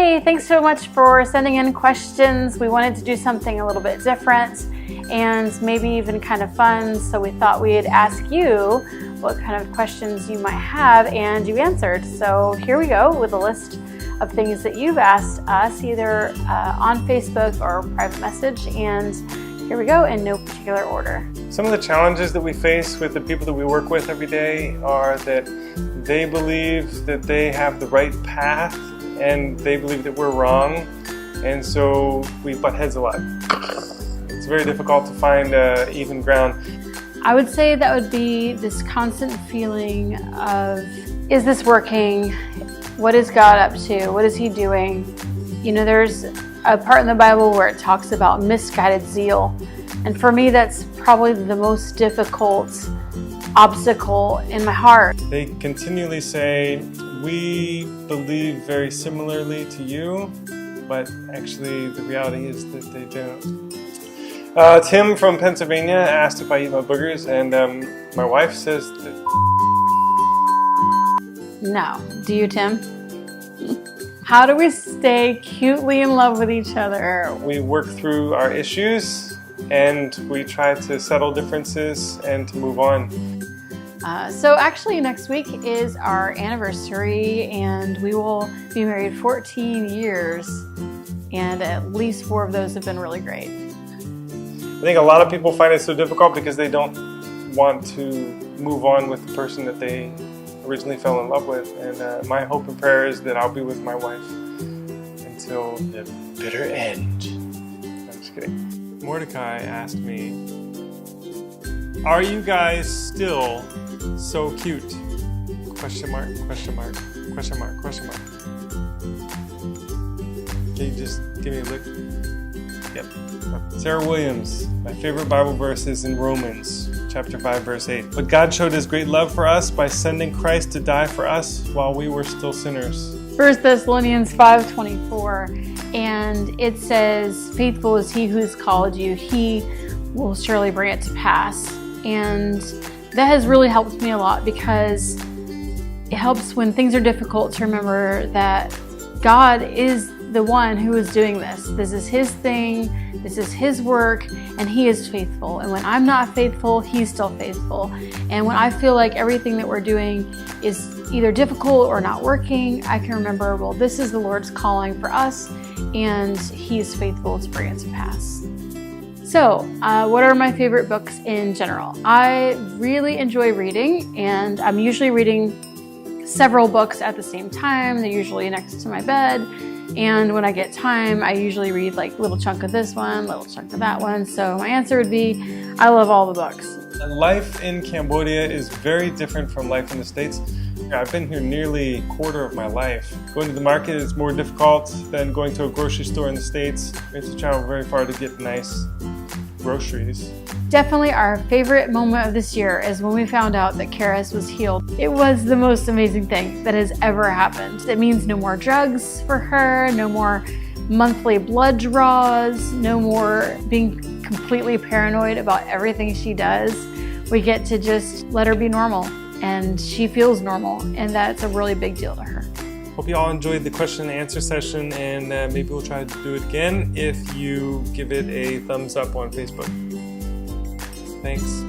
Hey, thanks so much for sending in questions. We wanted to do something a little bit different and maybe even kind of fun, so we thought we'd ask you what kind of questions you might have, and you answered. So here we go with a list of things that you've asked us, either on Facebook or private message, and here we go in no particular order. Some of the challenges that we face with the people that we work with every day are that they believe that they have the right path and they believe that we're wrong, and so we butt heads a lot. It's very difficult to find even ground. I would say that would be this constant feeling of, is this working? What is God up to? What is He doing? You know, there's a part in the Bible where it talks about misguided zeal. And for me, that's probably the most difficult obstacle in my heart. They continually say, we believe very similarly to you, but actually the reality is that they don't. Tim from Pennsylvania asked if I eat my boogers, and my wife says that... No. Do you, Tim? How do we stay cutely in love with each other? We work through our issues and we try to settle differences and to move on. So actually next week is our anniversary, and we will be married 14 years, and at least 4 of those have been really great. I think a lot of people find it so difficult because they don't want to move on with the person that they originally fell in love with, and my hope and prayer is that I'll be with my wife until the bitter end. I'm just kidding. Mordecai asked me, are you guys still so cute? Question mark, question mark, question mark, question mark. Can you just give me a look? Yep. Sarah Williams, my favorite Bible verse is in Romans chapter 5, verse 8. But God showed His great love for us by sending Christ to die for us while we were still sinners. 1 Thessalonians 5:24, and it says, faithful is He who has called you, He will surely bring it to pass. And that has really helped me a lot, because it helps when things are difficult to remember that God is the one who is doing this. This is His thing, this is His work, and He is faithful. And when I'm not faithful, He's still faithful. And when I feel like everything that we're doing is either difficult or not working, I can remember, well, this is the Lord's calling for us, and He is faithful to bring it to pass. So, what are my favorite books in general? I really enjoy reading, and I'm usually reading several books at the same time. They're usually next to my bed. And when I get time, I usually read like a little chunk of this one, little chunk of that one. So my answer would be, I love all the books. Life in Cambodia is very different from life in the States. I've been here nearly a quarter of my life. Going to the market is more difficult than going to a grocery store in the States. We have to travel very far to get nice groceries. Definitely our favorite moment of this year is when we found out that Karis was healed. It was the most amazing thing that has ever happened. It means no more drugs for her, no more monthly blood draws, no more being completely paranoid about everything she does. We get to just let her be normal, and she feels normal, and that's a really big deal to her. Hope you all enjoyed the question and answer session, and maybe we'll try to do it again if you give it a thumbs up on Facebook. Thanks.